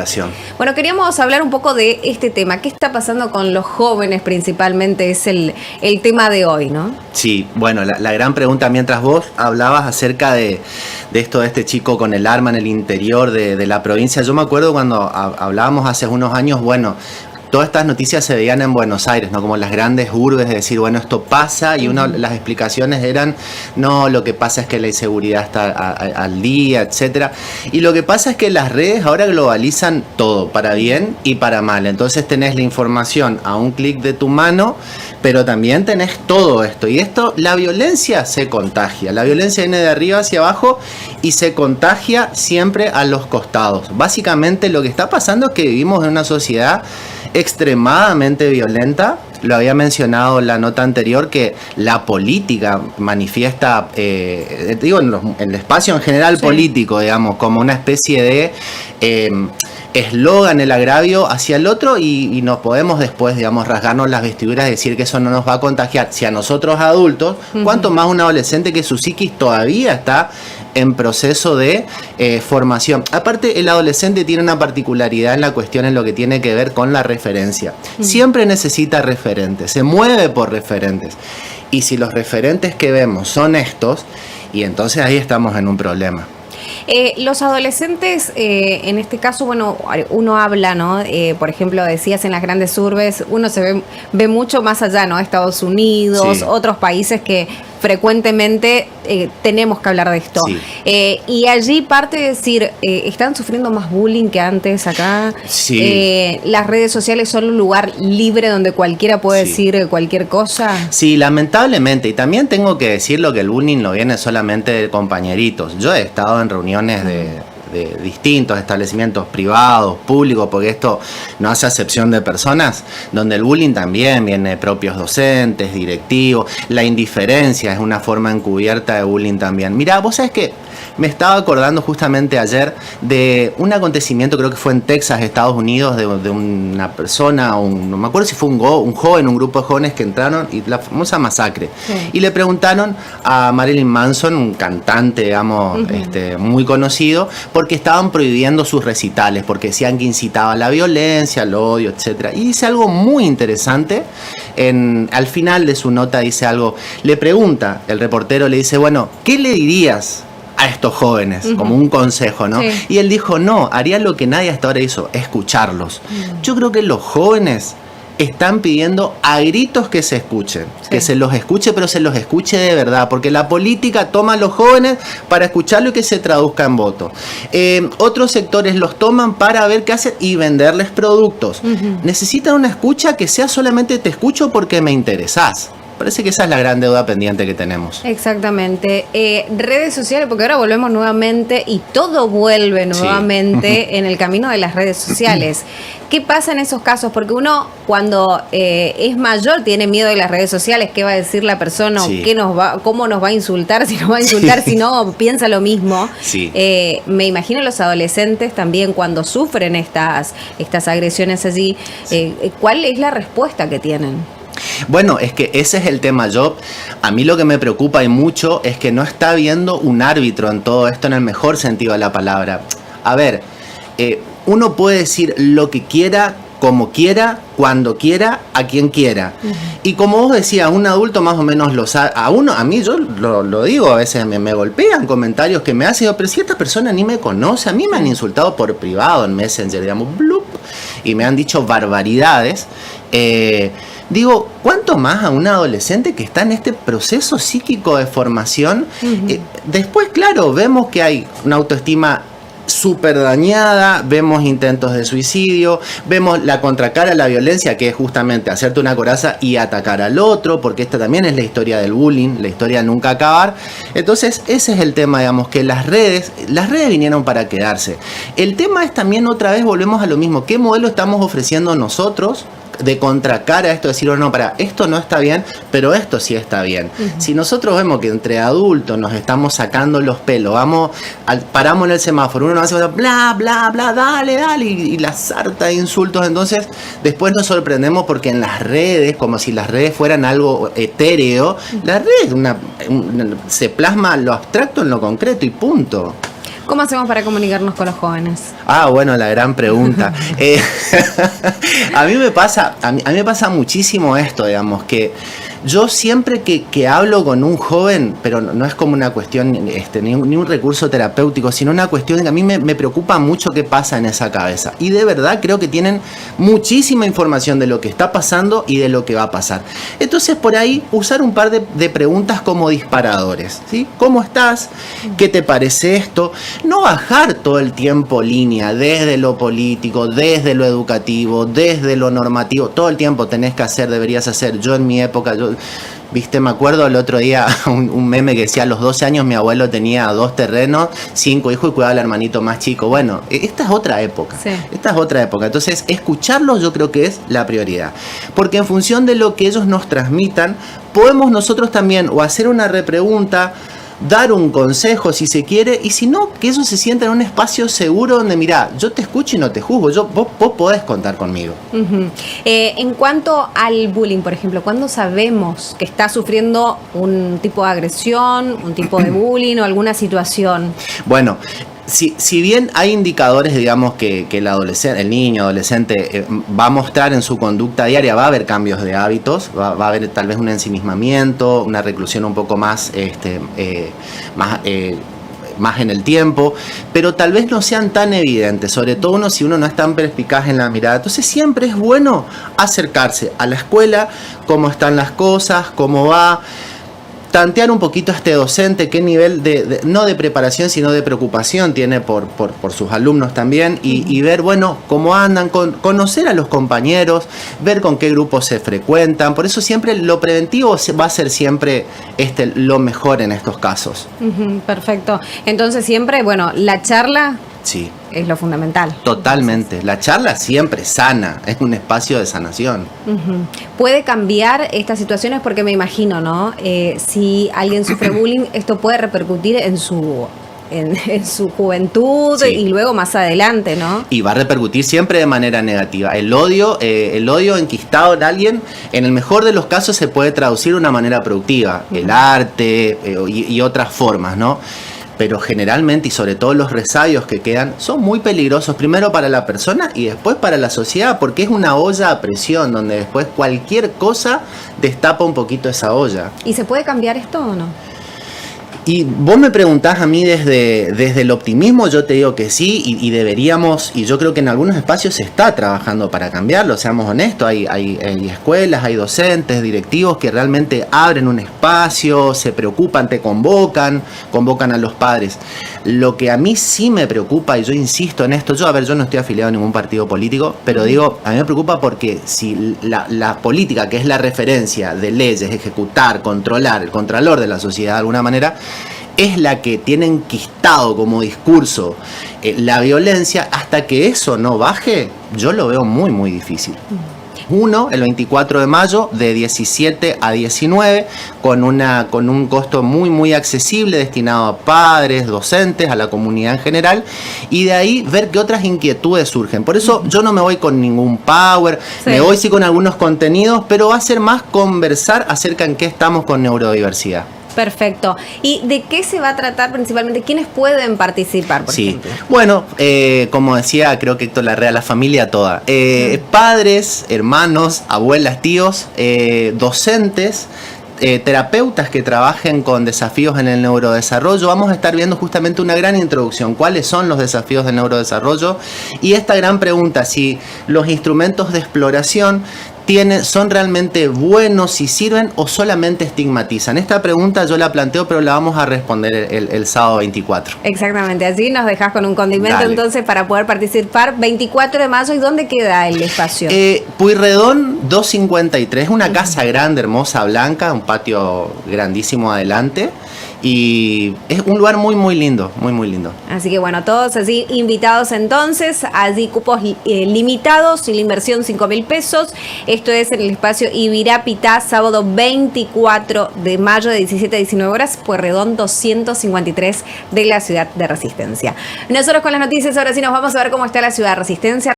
explicación. Bueno, queríamos hablar un poco de este tema. ¿Qué está pasando con los jóvenes principalmente? Es el tema de hoy, ¿no? Sí, bueno, la gran pregunta, mientras vos hablabas acerca de esto de este chico con el arma en el interior de la provincia, yo me acuerdo cuando hablábamos hace unos años, bueno, todas estas noticias se veían en Buenos Aires, ¿no? Como las grandes urbes, de decir, bueno, esto pasa, y una de las explicaciones eran, no, lo que pasa es que la inseguridad está al día, etcétera. Y lo que pasa es que las redes ahora globalizan todo, para bien y para mal. Entonces tenés la información a un clic de tu mano, pero también tenés todo esto. Y esto, la violencia se contagia. La violencia viene de arriba hacia abajo y se contagia siempre a los costados. Básicamente lo que está pasando es que vivimos en una sociedad extremadamente violenta. Lo había mencionado en la nota anterior, que la política manifiesta, digo, en el espacio en general político, digamos, como una especie de eslogan, el agravio hacia el otro, y nos podemos después, digamos, rasgarnos las vestiduras y decir que eso no nos va a contagiar. Si a nosotros adultos, cuánto más un adolescente que su psiquis todavía está en proceso de formación. Aparte, el adolescente tiene una particularidad en la cuestión en lo que tiene que ver con la referencia. Siempre necesita referentes, se mueve por referentes. Y si los referentes que vemos son estos, y entonces ahí estamos en un problema. Los adolescentes, en este caso, bueno, uno habla, ¿no? Por ejemplo, decías en las grandes urbes, uno se ve mucho más allá, ¿no? Estados Unidos, otros países que frecuentemente tenemos que hablar de esto. Y allí parte de decir, ¿están sufriendo más bullying que antes acá? ¿Las redes sociales son un lugar libre donde cualquiera puede decir cualquier cosa? Sí, lamentablemente. Y también tengo que decirlo, que el bullying no viene solamente de compañeritos. Yo he estado en reuniones de distintos establecimientos privados, públicos, porque esto no hace acepción de personas, donde el bullying también viene de propios docentes, directivos. La indiferencia es una forma encubierta de bullying también. Mirá, vos sabés que me estaba acordando justamente ayer de un acontecimiento, creo que fue en Texas, Estados Unidos, de una persona, no me acuerdo si fue un joven, un grupo de jóvenes que entraron, y la famosa masacre. Y le preguntaron a Marilyn Manson, un cantante, digamos, muy conocido, porque estaban prohibiendo sus recitales, porque decían que incitaba a la violencia, al odio, etcétera. Y dice algo muy interesante. Al final de su nota dice algo, le pregunta, el reportero le dice, bueno, ¿qué le dirías a estos jóvenes? Como un consejo, ¿no? Y él dijo, no, haría lo que nadie hasta ahora hizo, escucharlos. Yo creo que los jóvenes están pidiendo a gritos que se escuchen, que se los escuche, pero se los escuche de verdad, porque la política toma a los jóvenes para escucharlo y que se traduzca en voto. Otros sectores los toman para ver qué hacen y venderles productos. Necesitan una escucha que sea solamente te escucho porque me interesás. Parece que esa es la gran deuda pendiente que tenemos. Exactamente. Redes sociales, porque ahora volvemos nuevamente y todo vuelve nuevamente en el camino de las redes sociales. ¿Qué pasa en esos casos? Porque uno cuando es mayor tiene miedo de las redes sociales. ¿Qué va a decir la persona? ¿Cómo nos va a insultar? Si nos va a insultar, si no, piensa lo mismo. Me imagino los adolescentes también cuando sufren estas agresiones allí. ¿Cuál es la respuesta que tienen? Bueno, es que ese es el tema. A mí lo que me preocupa y mucho es que no está habiendo un árbitro en todo esto, en el mejor sentido de la palabra. A ver, uno puede decir lo que quiera, como quiera, cuando quiera, a quien quiera. Y como vos decías, un adulto más o menos lo sabe. A mí yo lo digo, a veces me golpean comentarios que me hacen, pero si esta persona ni me conoce, a mí me han insultado por privado en Messenger, digamos, blup, y me han dicho barbaridades. Digo, ¿cuánto más a un adolescente que está en este proceso psíquico de formación? Después, claro, vemos que hay una autoestima súper dañada, vemos intentos de suicidio, vemos la contracara a la violencia, que es justamente hacerte una coraza y atacar al otro, porque esta también es la historia del bullying, la historia de nunca acabar. Entonces ese es el tema, digamos, que las redes vinieron para quedarse. El tema es también, otra vez volvemos a lo mismo, ¿qué modelo estamos ofreciendo nosotros de contracara a esto, decir, no, esto no está bien, pero esto sí está bien? Si nosotros vemos que entre adultos nos estamos sacando los pelos, paramos en el semáforo, uno nos hace bla, bla, bla, dale, y la sarta de insultos, entonces después nos sorprendemos porque en las redes, como si las redes fueran algo etéreo, la red se plasma lo abstracto en lo concreto y punto. ¿Cómo hacemos para comunicarnos con los jóvenes? Bueno, la gran pregunta. A mí me pasa muchísimo esto, digamos, que yo siempre que hablo con un joven, pero no es como una cuestión, ni un recurso terapéutico, sino una cuestión que a mí me preocupa mucho qué pasa en esa cabeza. Y de verdad creo que tienen muchísima información de lo que está pasando y de lo que va a pasar. Entonces, por ahí, usar un par de preguntas como disparadores, ¿sí? ¿Cómo estás? ¿Qué te parece esto? No bajar todo el tiempo línea, desde lo político, desde lo educativo, desde lo normativo. Todo el tiempo deberías hacer. Yo en mi época, viste, me acuerdo el otro día un meme que decía: a los 12 años mi abuelo tenía 2 terrenos, 5 hijos y cuidaba al hermanito más chico. Bueno, esta es otra época. Sí. Esta es otra época. Entonces, escucharlos yo creo que es la prioridad. Porque en función de lo que ellos nos transmitan, podemos nosotros también o hacer una repregunta, dar un consejo si se quiere, y si no, que ellos se sientan en un espacio seguro donde, mirá, yo te escucho y no te juzgo, vos podés contar conmigo. En cuanto al bullying, por ejemplo, ¿cuándo sabemos que está sufriendo un tipo de agresión, un tipo de bullying o alguna situación? Bueno, si bien hay indicadores, digamos, que el niño, adolescente va a mostrar en su conducta diaria, va a haber cambios de hábitos, va a haber tal vez un ensimismamiento, una reclusión un poco más en el tiempo, pero tal vez no sean tan evidentes, sobre todo si uno no es tan perspicaz en la mirada. Entonces siempre es bueno acercarse a la escuela, cómo están las cosas, cómo va, tantear un poquito a este docente, qué nivel no de preparación, sino de preocupación tiene por sus alumnos también, y ver, bueno, cómo andan, conocer a los compañeros, ver con qué grupos se frecuentan. Por eso siempre lo preventivo va a ser siempre lo mejor en estos casos. Perfecto. Entonces siempre, bueno, la charla... Sí. Es lo fundamental. Totalmente. La charla siempre sana, es un espacio de sanación. ¿Puede cambiar estas situaciones? Porque me imagino, ¿no? Si alguien sufre bullying, esto puede repercutir en su juventud, sí, y luego más adelante, ¿no? Y va a repercutir siempre de manera negativa. El odio enquistado en alguien, en el mejor de los casos se puede traducir de una manera productiva. El arte y otras formas, ¿no? Pero generalmente, y sobre todo los resabios que quedan, son muy peligrosos, primero para la persona y después para la sociedad, porque es una olla a presión, donde después cualquier cosa destapa un poquito esa olla. ¿Y se puede cambiar esto o no? Y vos me preguntás a mí desde el optimismo, yo te digo que sí, y deberíamos, y yo creo que en algunos espacios se está trabajando para cambiarlo, seamos honestos, hay escuelas, hay docentes, directivos que realmente abren un espacio, se preocupan, te convocan a los padres. Lo que a mí sí me preocupa, y yo insisto en esto, yo no estoy afiliado a ningún partido político, pero digo, a mí me preocupa porque si la política, que es la referencia de leyes, ejecutar, controlar, el contralor de la sociedad de alguna manera, es la que tiene enquistado como discurso la violencia, hasta que eso no baje, yo lo veo muy, muy difícil. El 24 de mayo, de 17 a 19, con un costo muy, muy accesible, destinado a padres, docentes, a la comunidad en general, y de ahí ver qué otras inquietudes surgen. Por eso yo no me voy con ningún power, sí, me voy sí con algunos contenidos, pero va a ser más conversar acerca en qué estamos con neurodiversidad. Perfecto. ¿Y de qué se va a tratar principalmente? ¿Quiénes pueden participar, por ejemplo? Bueno, como decía, creo que Héctor Larrea, la familia toda. Padres, hermanos, abuelas, tíos, docentes, terapeutas que trabajen con desafíos en el neurodesarrollo. Vamos a estar viendo justamente una gran introducción, cuáles son los desafíos del neurodesarrollo, y esta gran pregunta, si los instrumentos de exploración son realmente buenos, si sirven o solamente estigmatizan. Esta pregunta yo la planteo, pero la vamos a responder el sábado 24. Exactamente, así nos dejas con un condimento. Dale. Entonces, para poder participar, 24 de mayo, ¿y dónde queda el espacio? Pueyrredón 253, una casa grande, hermosa, blanca, un patio grandísimo adelante. Y es un lugar muy, muy lindo, muy, muy lindo. Así que bueno, todos así invitados entonces, allí cupos limitados y la inversión 5.000 pesos. Esto es en el espacio Ibirapitá, sábado 24 de mayo de 17 a 19 horas, Pueyrredón 253 de la ciudad de Resistencia. Nosotros con las noticias ahora sí nos vamos a ver cómo está la ciudad de Resistencia.